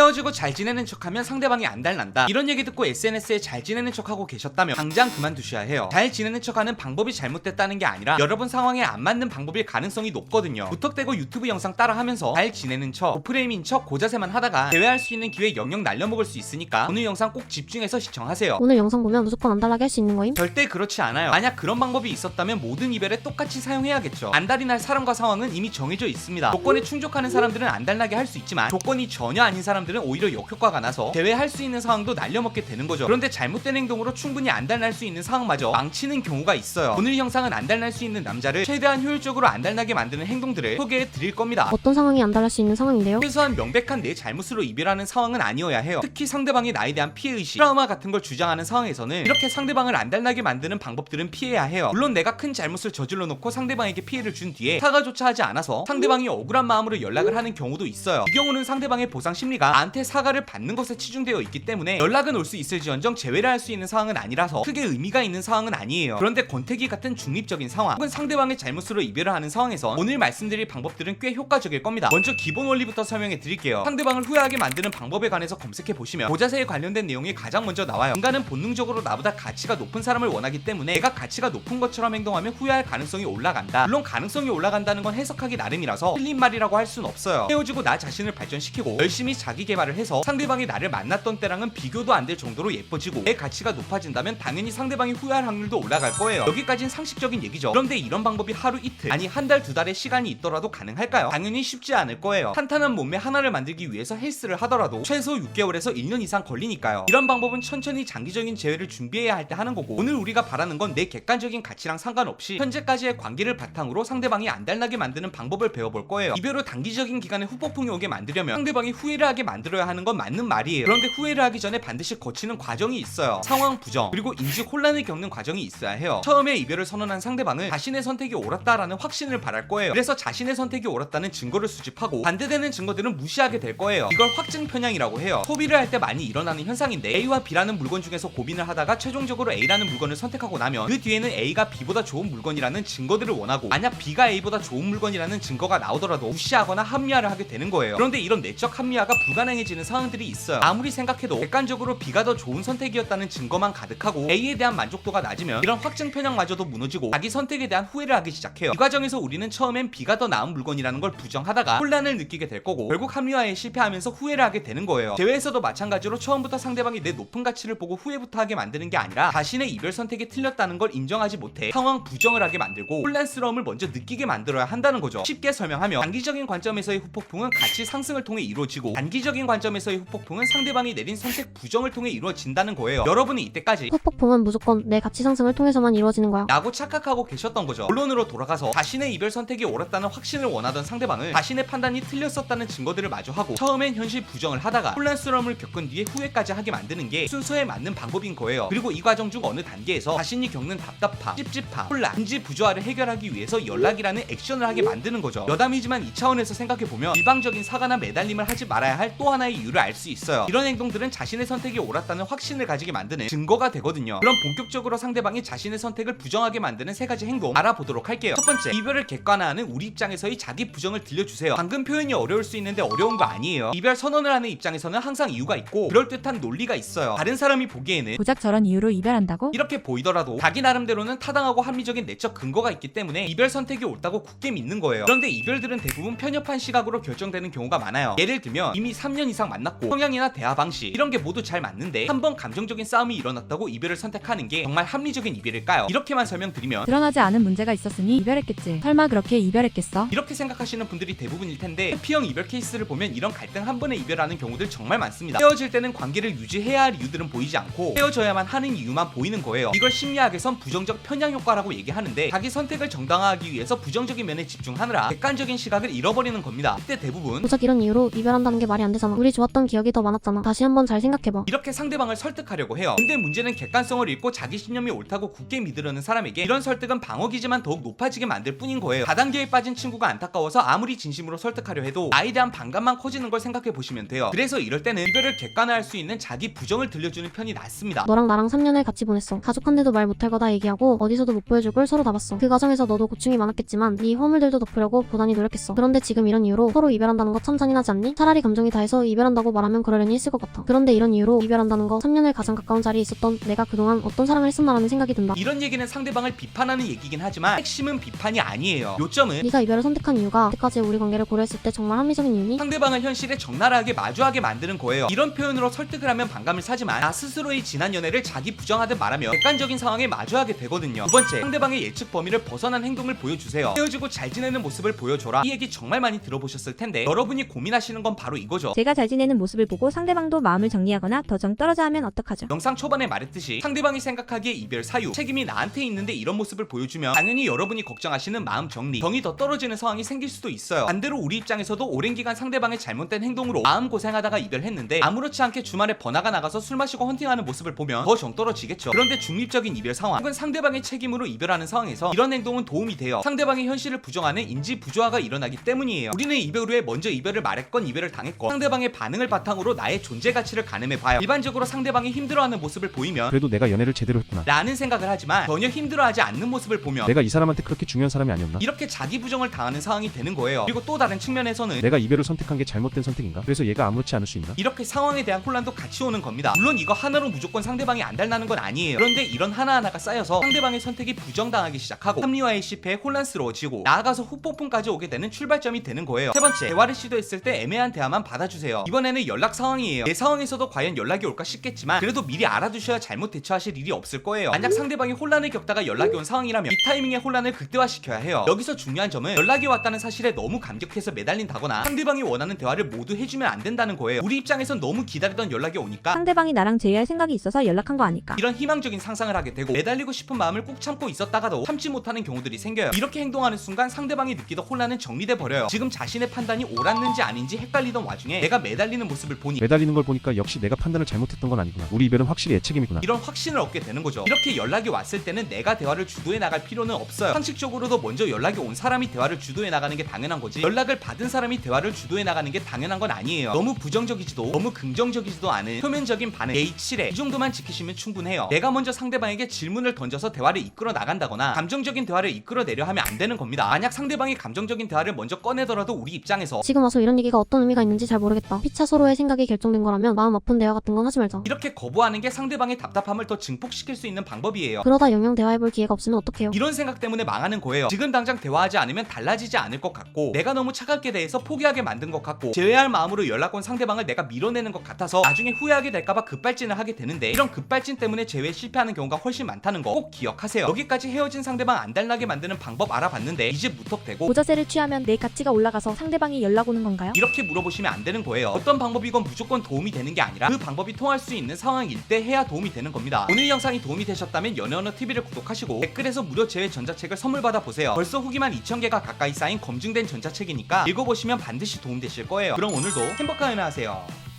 헤어지고 잘 지내는 척하면 상대방이 안달난다. 이런 얘기 듣고 SNS에 잘 지내는 척하고 계셨다면 당장 그만두셔야 해요. 잘 지내는 척하는 방법이 잘못됐다는 게 아니라 여러분 상황에 안 맞는 방법일 가능성이 높거든요. 무턱대고 유튜브 영상 따라하면서 잘 지내는 척, 고프레임인 척 고자세만 하다가 제외할 수 있는 기회 영영 날려먹을 수 있으니까 오늘 영상 꼭 집중해서 시청하세요. 오늘 영상 보면 무조건 안달나게 할 수 있는 거임? 절대 그렇지 않아요. 만약 그런 방법이 있었다면 모든 이별에 똑같이 사용해야겠죠. 안달이 날 사람과 상황은 이미 정해져 있습니다. 조건에 충족하는 사람들은 안달나게 할 수 있지만 조건이 전혀 아닌 사람들은 오히려 역효과가 나서 제외할 수 있는 상황도 날려먹게 되는 거죠. 그런데 잘못된 행동으로 충분히 안달날 수 있는 상황마저 망치는 경우가 있어요. 오늘 영상은 안달날 수 있는 남자를 최대한 효율적으로 안달나게 만드는 행동들을 소개해 드릴 겁니다. 어떤 상황이 안달날 수 있는 상황인데요? 최소한 명백한 내 잘못으로 이별하는 상황은 아니어야 해요. 특히 상대방이 나에 대한 피해의식, 트라우마 같은 걸 주장하는 상황에서는 이렇게 상대방을 안달나게 만드는 방법들은 피해야 해요. 물론 내가 큰 잘못을 저질러 놓고 상대방에게 피해를 준 뒤에 사과조차 하지 않아서 상대방이 억울한 마음으로 연락을 하는 경우도 있어요. 이 경우는 상대방의 보상 심리가 나한테 사과를 받는 것에 치중되어 있기 때문에 연락은 올 수 있을지언정 제외를 할 수 있는 상황은 아니라서 크게 의미가 있는 상황은 아니에요. 그런데 권태기 같은 중립적인 상황 혹은 상대방의 잘못으로 이별을 하는 상황에서 오늘 말씀드릴 방법들은 꽤 효과적일 겁니다. 먼저 기본 원리부터 설명해 드릴게요. 상대방을 후회하게 만드는 방법에 관해서 검색해 보시면 고자세에 관련된 내용이 가장 먼저 나와요. 인간은 본능적으로 나보다 가치가 높은 사람을 원하기 때문에 내가 가치가 높은 것처럼 행동하면 후회할 가능성이 올라간다. 물론 가능성이 올라간다는 건 해석하기 나름이라서 틀린 말이라고 할 순 없어요. 헤어지고 나 자신을 발전시키고 열심히 자기 개발을 해서 상대방이 나를 만났던 때랑은 비교도 안 될 정도로 예뻐지고 내 가치가 높아진다면 당연히 상대방이 후회할 확률도 올라갈 거예요. 여기까진 상식적인 얘기죠. 그런데 이런 방법이 하루 이틀 아니 한 달 두 달의 시간이 있더라도 가능할까요? 당연히 쉽지 않을 거예요. 탄탄한 몸매 하나를 만들기 위해서 헬스를 하더라도 최소 6개월에서 1년 이상 걸리니까요. 이런 방법은 천천히 장기적인 재회를 준비해야 할 때 하는 거고 오늘 우리가 바라는 건 내 객관적인 가치랑 상관없이 현재까지의 관계를 바탕으로 상대방이 안달나게 만드는 방법을 배워볼 거예요. 이별 후 단기적인 기간에 후폭풍이 오게 만들려면 상대방이 후회를 하게 만들어야 하는 건 맞는 말이에요. 그런데 후회를 하기 전에 반드시 거치는 과정이 있어요. 상황 부정 그리고 인지 혼란을 겪는 과정이 있어야 해요. 처음에 이별을 선언한 상대방은 자신의 선택이 옳았다라는 확신을 바랄 거예요. 그래서 자신의 선택이 옳았다는 증거를 수집하고 반대되는 증거들은 무시하게 될 거예요. 이걸 확증 편향이라고 해요. 소비를 할 때 많이 일어나는 현상인데 A와 B라는 물건 중에서 고민을 하다가 최종적으로 A라는 물건을 선택하고 나면 그 뒤에는 A가 B보다 좋은 물건이라는 증거들을 원하고 만약 B가 A보다 좋은 물건이라는 증거가 나오더라도 무시하거나 합리화를 하게 되는 거예요. 그런데 이런 내적 합리화가 불가능해지는 상황들이 있어요. 아무리 생각해도 객관적으로 B가 더 좋은 선택이었다는 증거만 가득하고 A에 대한 만족도가 낮으면 이런 확증 편향마저도 무너지고 자기 선택에 대한 후회를 하기 시작해요. 이 과정에서 우리는 처음엔 B가 더 나은 물건이라는 걸 부정하다가 혼란을 느끼게 될 거고 결국 합리화에 실패하면서 후회를 하게 되는 거예요. 대회에서도 마찬가지로 처음부터 상대방이 내 높은 가치를 보고 후회부터 하게 만드는 게 아니라 자신의 이별 선택이 틀렸다는 걸 인정하지 못해 상황 부정을 하게 만들고 혼란스러움을 먼저 느끼게 만들어야 한다는 거죠. 쉽게 설명하면 단기적인 관점에서의 후폭풍은 가치 상승을 통해 이루어지고 단기적인 관점에서의 후폭풍은 상대방이 내린 선택 부정을 통해 이루어진다는 거예요. 여러분이 이때까지 후폭풍은 무조건 내 가치 상승을 통해서만 이루어지는 거야 라고 착각하고 계셨던 거죠. 본론으로 돌아가서 자신의 이별 선택이 옳았다는 확신을 원하던 상대방은 자신의 판단이 틀렸었다는 증거들을 마주하고 처음엔 현실 부정을 하다가 혼란스러움을 겪은 뒤에 후회까지 하게 만드는 게 순서에 맞는 방법인 거예요. 그리고 이 과정 중 어느 단계에서 자신이 겪는 답답함, 찝찝함, 혼란, 인지 부조화를 해결하기 위해서 연락이라는 액션을 하게 만드는 거죠. 여담이지만 이 차원에서 생각해보면 일방적인 사과나 매달림을 하지 말아야 할 또 하나의 이유를 알 수 있어요. 이런 행동들은 자신의 선택이 옳았다는 확신을 가지게 만드는 증거가 되거든요. 그럼 본격적으로 상대방이 자신의 선택을 부정하게 만드는 세 가지 행동 알아보도록 할게요. 첫 번째, 이별을 객관화하는 우리 입장에서의 자기 부정을 들려주세요. 방금 표현이 어려울 수 있는데 어려운 거 아니에요. 이별 선언을 하는 입장에서는 항상 이유가 있고 그럴듯한 논리가 있어요. 다른 사람이 보기에는 고작 저런 이유로 이별한다고? 이렇게 보이더라도 자기 나름대로는 타당하고 합리적인 내적 근거가 있기 때문에 이별 선택이 옳다고 굳게 믿는 거예요. 그런데 이별들은 대부분 편협한 시각으로 결정되는 경우가 많아요. 예를 들면 이미 3년 이상 만났고 성향이나 대화 방식 이런 게 모두 잘 맞는데 한 번 감정적인 싸움이 일어났다고 이별을 선택하는 게 정말 합리적인 이별일까요? 이렇게만 설명드리면 드러나지 않은 문제가 있었으니 이별했겠지. 설마 그렇게 이별했겠어? 이렇게 생각하시는 분들이 대부분일 텐데 해피형 이별 케이스를 보면 이런 갈등 한 번에 이별하는 경우들 정말 많습니다. 헤어질 때는 관계를 유지해야 할 이유들은 보이지 않고 헤어져야만 하는 이유만 보이는 거예요. 이걸 심리학에선 부정적 편향 효과라고 얘기하는데 자기 선택을 정당화하기 위해서 부정적인 면에 집중하느라 객관적인 시각을 잃어버리는 겁니다. 이때 대부분 고작 이런 이유로 이별한다는 게 말이 안 되잖아. 우리 좋았던 기억이 더 많았잖아. 다시 한번 잘 생각해봐. 이렇게 상대방을 설득하려고 해요. 근데 문제는 객관성을 잃고 자기 신념이 옳다고 굳게 믿으려는 사람에게 이런 설득은 방어기지만 더욱 높아지게 만들 뿐인 거예요. 다단계에 빠진 친구가 안타까워서 아무리 진심으로 설득하려 해도 나에 대한 반감만 커지는 걸 생각해 보시면 돼요. 그래서 이럴 때는 이별을 객관화할 수 있는 자기 부정을 들려주는 편이 낫습니다. 너랑 나랑 3년을 같이 보냈어. 가족한테도 말 못할 거다 얘기하고 어디서도 못 보여줄 걸 서로 다 봤어. 그 과정에서 너도 고충이 많았겠지만 네 허물들도 덮으려고 보단히 노력했어. 그런데 지금 이런 이유로 서로 이별한다는 거 참 잔인하지 않니? 차라리 감정이 다해서 그래서 이별한다고 말하면 그러려니 했을 것 같아. 그런데 이런 이유로 이별한다는 거 3년을 가장 가까운 자리에 있었던 내가 그동안 어떤 사랑을 했었나라는 생각이 든다. 이런 얘기는 상대방을 비판하는 얘기긴 하지만 핵심은 비판이 아니에요. 요점은 네가 이별을 선택한 이유가 그때까지 우리 관계를 고려했을 때 정말 합리적인 이유니? 상대방을 현실에 적나라하게 마주하게 만드는 거예요. 이런 표현으로 설득을 하면 반감을 사지만 나 스스로의 지난 연애를 자기 부정하듯 말하며 객관적인 상황에 마주하게 되거든요. 두 번째, 상대방의 예측 범위를 벗어난 행동을 보여주세요. 헤어지고 잘 지내는 모습을 보여줘라. 이 얘기 정말 많이 들어보셨을 텐데 여러분이 고민하시는 건 바로 이거죠. 제가 잘 지내는 모습을 보고 상대방도 마음을 정리하거나 더 정 떨어져 하면 어떡하죠? 영상 초반에 말했듯이 상대방이 생각하기에 이별 사유, 책임이 나한테 있는데 이런 모습을 보여주면 당연히 여러분이 걱정하시는 마음 정리, 정이 더 떨어지는 상황이 생길 수도 있어요. 반대로 우리 입장에서도 오랜 기간 상대방의 잘못된 행동으로 마음 고생하다가 이별했는데 아무렇지 않게 주말에 번화가 나가서 술 마시고 헌팅하는 모습을 보면 더 정 떨어지겠죠. 그런데 중립적인 이별 상황 혹은 상대방의 책임으로 이별하는 상황에서 이런 행동은 도움이 돼요. 상대방의 현실을 부정하는 인지 부조화가 일어나기 때문이에요. 우리는 이별 후에 먼저 이별을 말했건 이별을 당했건 상대방의 반응을 바탕으로 나의 존재 가치를 가늠해봐요. 일반적으로 상대방이 힘들어하는 모습을 보이면 그래도 내가 연애를 제대로 했구나. 라는 생각을 하지만 전혀 힘들어하지 않는 모습을 보면 내가 이 사람한테 그렇게 중요한 사람이 아니었나? 이렇게 자기 부정을 당하는 상황이 되는 거예요. 그리고 또 다른 측면에서는 내가 이별을 선택한 게 잘못된 선택인가? 그래서 얘가 아무렇지 않을 수 있나? 이렇게 상황에 대한 혼란도 같이 오는 겁니다. 물론 이거 하나로 무조건 상대방이 안달나는 건 아니에요. 그런데 이런 하나하나가 쌓여서 상대방의 선택이 부정당하기 시작하고 합리화의 실패에 혼란스러워지고 나아가서 후폭풍까지 오게 되는 출발점이 되는 거예요. 세 번째, 대화를 시도했을 때 애매한 대화만 받아주세요. 이번에는 연락 상황이에요. 내 상황에서도 과연 연락이 올까 싶겠지만 그래도 미리 알아두셔야 잘못 대처하실 일이 없을 거예요. 만약 상대방이 혼란을 겪다가 연락이 온 상황이라면 이 타이밍에 혼란을 극대화시켜야 해요. 여기서 중요한 점은 연락이 왔다는 사실에 너무 감격해서 매달린다거나 상대방이 원하는 대화를 모두 해주면 안 된다는 거예요. 우리 입장에선 너무 기다리던 연락이 오니까 상대방이 나랑 제의할 생각이 있어서 연락한 거 아닐까? 이런 희망적인 상상을 하게 되고 매달리고 싶은 마음을 꾹 참고 있었다가도 참지 못하는 경우들이 생겨요. 이렇게 행동하는 순간 상대방이 느끼던 혼란은 정리돼 버려요. 지금 자신의 판단이 옳았는지 아닌지 헷갈리던 와중에 내가 매달리는 모습을 보니 매달리는 걸 보니까 역시 내가 판단을 잘못했던 건 아니구나. 우리 이별은 확실히 애책임이구나. 이런 확신을 얻게 되는 거죠. 이렇게 연락이 왔을 때는 내가 대화를 주도해 나갈 필요는 없어요. 상식적으로도 먼저 연락이 온 사람이 대화를 주도해 나가는 게 당연한 거지 연락을 받은 사람이 대화를 주도해 나가는 게 당연한 건 아니에요. 너무 부정적이지도 너무 긍정적이지도 않은 표면적인 반응 예의 7회 이 정도만 지키시면 충분해요. 내가 먼저 상대방에게 질문을 던져서 대화를 이끌어 나간다거나 감정적인 대화를 이끌어내려 하면 안 되는 겁니다. 만약 상대방이 감정적인 대화를 먼저 꺼내더라도 우리 입장에서 지금 와서 이런 얘기가 어떤 의미가 있는지 잘 모르겠다. 피차 서로의 생각이 결정된 거라면 마음 아픈 대화 같은 건 하지 말자. 이렇게 거부하는 게 상대방의 답답함을 더 증폭시킬 수 있는 방법이에요. 그러다 영영 대화해볼 기회가 없으면 어떡해요? 이런 생각 때문에 망하는 거예요. 지금 당장 대화하지 않으면 달라지지 않을 것 같고 내가 너무 차갑게 대해서 포기하게 만든 것 같고 제외할 마음으로 연락 온 상대방을 내가 밀어내는 것 같아서 나중에 후회하게 될까봐 급발진을 하게 되는데 이런 급발진 때문에 재회에 실패하는 경우가 훨씬 많다는 거 꼭 기억하세요. 여기까지 헤어진 상대방 안달나게 만드는 방법 알아봤는데 이제 무턱대고 모자세를 취하면 내 가치가 올라가서 상대방이 연락 오는 건가요? 이렇게 물어보시면 안 되는 거예요. 어떤 방법이건 무조건 도움이 되는 게 아니라 그 방법이 통할 수 있는 상황일 때 해야 도움이 되는 겁니다. 오늘 영상이 도움이 되셨다면 연애언어TV를 구독하시고 댓글에서 무료 제외 전자책을 선물 받아보세요. 벌써 후기만 2000개가 가까이 쌓인 검증된 전자책이니까 읽어보시면 반드시 도움되실 거예요. 그럼 오늘도 행복한 연애 하세요.